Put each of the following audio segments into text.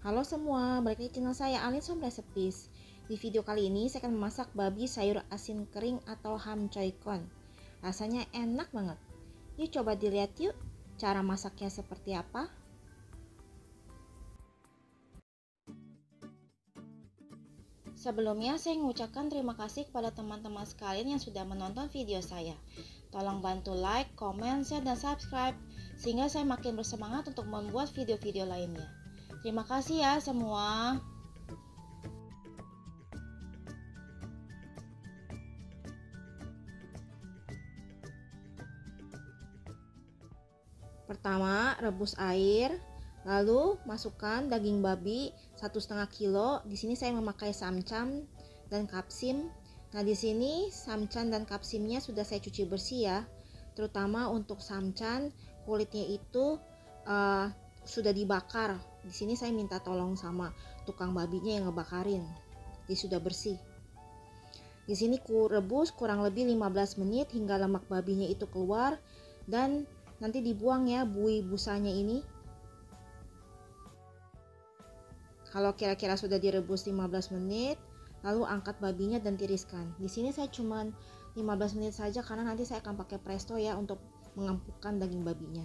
Halo semua, balik lagi channel saya Alin's Home Recipes. Di video kali ini saya akan memasak babi sayur asin kering atau ham choy kon. Rasanya enak banget. Yuk coba dilihat yuk cara masaknya seperti apa. Sebelumnya saya mengucapkan terima kasih kepada teman-teman sekalian yang sudah menonton video saya. Tolong bantu like, komen, share, dan subscribe sehingga saya makin bersemangat untuk membuat video-video lainnya. Terima kasih ya semua. Pertama, rebus air, lalu masukkan daging babi 1,5 kilo. Di sini saya memakai samcam dan kapsim. Nah, di sini samcan dan kapsimnya sudah saya cuci bersih ya. Terutama untuk samcan, kulitnya itu sudah dibakar. Di sini saya minta tolong sama tukang babinya yang ngebakarin. Jadi sudah bersih. Di sini ku rebus kurang lebih 15 menit hingga lemak babinya itu keluar dan nanti dibuang ya buih busanya ini. Kalau kira-kira sudah direbus 15 menit, lalu angkat babinya dan tiriskan. Di sini saya cuma 15 menit saja karena nanti saya akan pakai presto ya untuk mengempukkan daging babinya.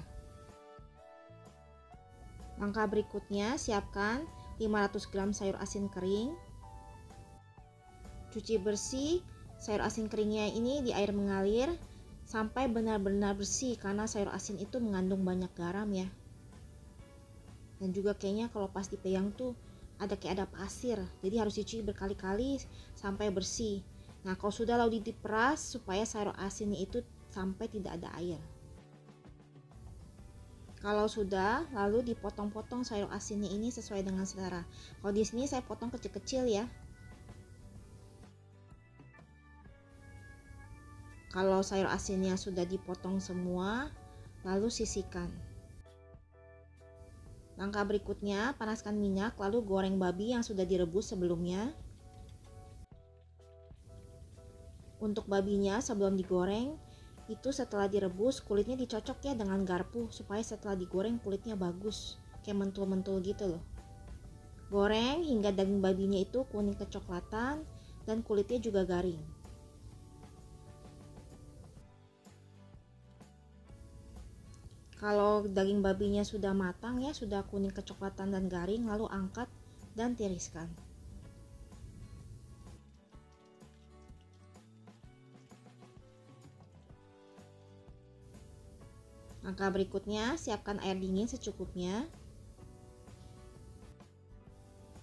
Langkah berikutnya, siapkan 500 gram sayur asin kering. Cuci bersih sayur asin keringnya ini di air mengalir sampai benar-benar bersih karena sayur asin itu mengandung banyak garam ya. Dan juga kayaknya kalau pas dipegang tuh kayak ada pasir, jadi harus dicuci berkali-kali sampai bersih. Nah, kalau sudah lalu diperas supaya sayur asinnya itu sampai tidak ada air. Kalau sudah, lalu dipotong-potong sayur asinnya ini sesuai dengan selera. Kalau di sini saya potong kecil-kecil ya. Kalau sayur asinnya sudah dipotong semua, lalu sisihkan. Langkah berikutnya, panaskan minyak lalu goreng babi yang sudah direbus sebelumnya. Untuk babinya sebelum digoreng, itu setelah direbus kulitnya dicocok ya dengan garpu supaya setelah digoreng kulitnya bagus, kayak mentul-mentul gitu loh. Goreng hingga daging babinya itu kuning kecoklatan dan kulitnya juga garing. Kalau daging babinya sudah matang ya, sudah kuning kecoklatan dan garing, lalu angkat dan tiriskan. Langkah berikutnya, siapkan air dingin secukupnya.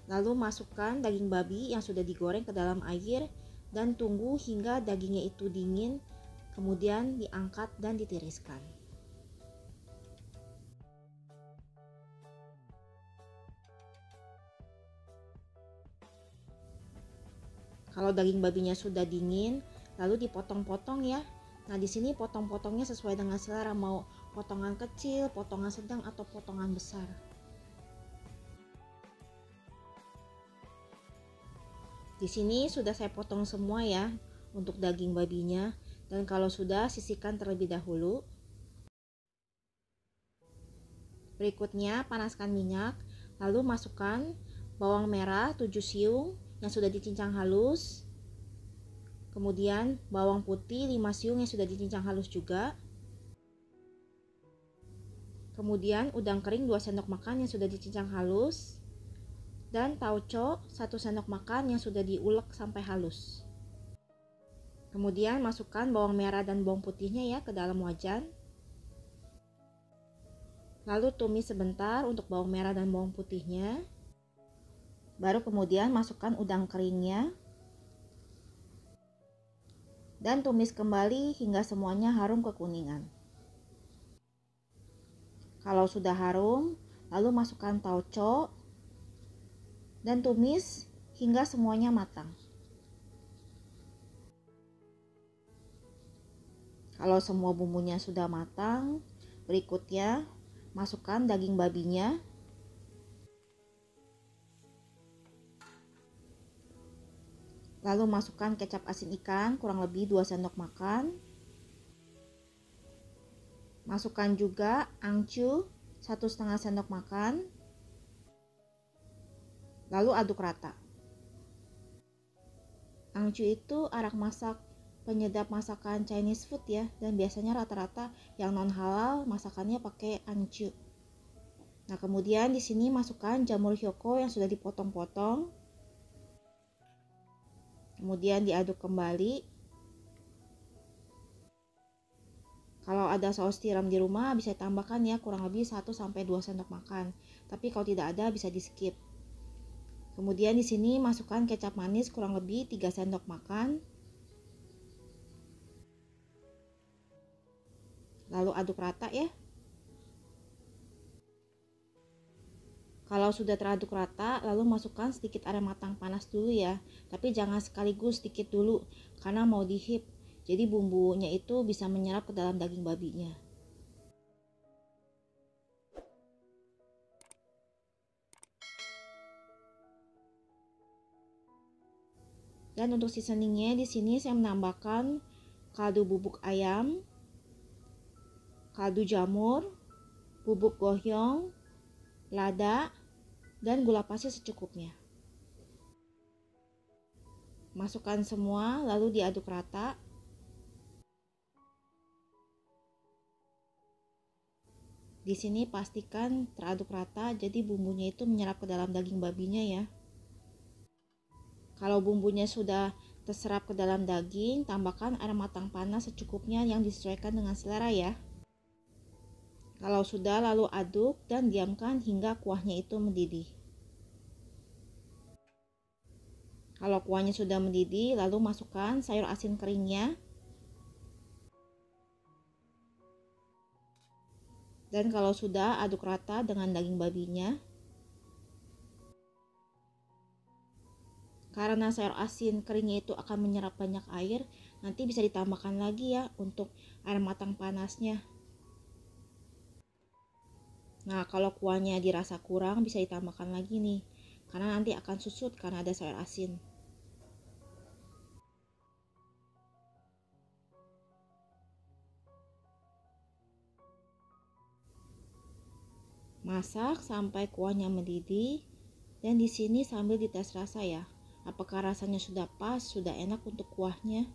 Lalu masukkan daging babi yang sudah digoreng ke dalam air dan tunggu hingga dagingnya itu dingin, kemudian diangkat dan ditiriskan. Kalau daging babinya sudah dingin, lalu dipotong-potong ya. Nah, di sini potong-potongnya sesuai dengan selera, mau potongan kecil, potongan sedang atau potongan besar. Di sini sudah saya potong semua ya untuk daging babinya, dan kalau sudah sisihkan terlebih dahulu. Berikutnya panaskan minyak, lalu masukkan bawang merah 7 siung yang sudah dicincang halus. Kemudian bawang putih 5 siung yang sudah dicincang halus juga. Kemudian udang kering 2 sendok makan yang sudah dicincang halus. Dan tauco 1 sendok makan yang sudah diulek sampai halus. Kemudian masukkan bawang merah dan bawang putihnya ya ke dalam wajan. Lalu tumis sebentar untuk bawang merah dan bawang putihnya. Baru kemudian masukkan udang keringnya. Dan tumis kembali hingga semuanya harum kekuningan. Kalau sudah harum, lalu masukkan tauco dan tumis hingga semuanya matang. Kalau semua bumbunya sudah matang, berikutnya masukkan daging babinya. Lalu masukkan kecap asin ikan kurang lebih 2 sendok makan. Masukkan juga angcu 1,5 sendok makan. Lalu aduk rata. Angcu itu arak masak penyedap masakan Chinese food ya, dan biasanya rata-rata yang non halal masakannya pakai angcu. Nah, kemudian di sini masukkan jamur hyoko yang sudah dipotong-potong. Kemudian diaduk kembali. Kalau ada saus tiram di rumah bisa ditambahkan ya, kurang lebih 1-2 sendok makan. Tapi kalau tidak ada bisa di-skip. Kemudian di sini masukkan kecap manis kurang lebih 3 sendok makan. Lalu aduk rata ya. Kalau sudah teraduk rata, lalu masukkan sedikit air matang panas dulu ya. Tapi jangan sekaligus, sedikit dulu karena mau dihip. Jadi bumbunya itu bisa menyerap ke dalam daging babinya. Dan untuk seasoningnya di sini saya menambahkan kaldu bubuk ayam, kaldu jamur, bubuk gohyong, lada, dan gula pasir secukupnya. Masukkan semua lalu diaduk rata. Di sini pastikan teraduk rata jadi bumbunya itu menyerap ke dalam daging babinya ya. Kalau bumbunya sudah terserap ke dalam daging, tambahkan air matang panas secukupnya yang disesuaikan dengan selera ya. Kalau sudah, lalu aduk dan diamkan hingga kuahnya itu mendidih. Kalau kuahnya sudah mendidih, lalu masukkan sayur asin keringnya. Dan kalau sudah, aduk rata dengan daging babinya. Karena sayur asin keringnya itu akan menyerap banyak air, nanti bisa ditambahkan lagi ya untuk air matang panasnya. Nah, kalau kuahnya dirasa kurang bisa ditambahkan lagi nih, karena nanti akan susut karena ada sayur asin. Masak sampai kuahnya mendidih, dan di sini sambil dites rasa ya. Apakah rasanya sudah pas, sudah enak untuk kuahnya?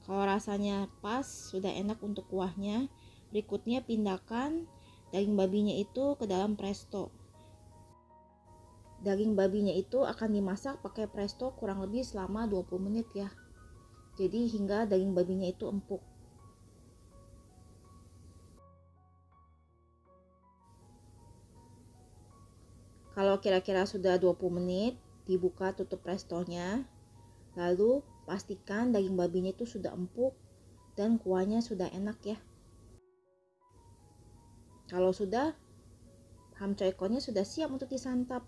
Kalau rasanya pas, sudah enak untuk kuahnya, berikutnya pindahkan daging babinya itu ke dalam presto. Daging babinya itu akan dimasak pakai presto kurang lebih selama 20 menit ya. Jadi hingga daging babinya itu empuk. Kalau kira-kira sudah 20 menit, dibuka tutup prestonya. Lalu pastikan daging babinya itu sudah empuk dan kuahnya sudah enak ya. Kalau sudah, ham choi konnya sudah siap untuk disantap.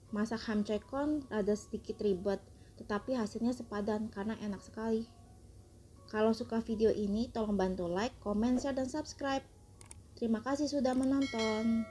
Masak ham choi kon rada sedikit ribet, tetapi hasilnya sepadan karena enak sekali. Kalau suka video ini, tolong bantu like, comment, share, dan subscribe. Terima kasih sudah menonton.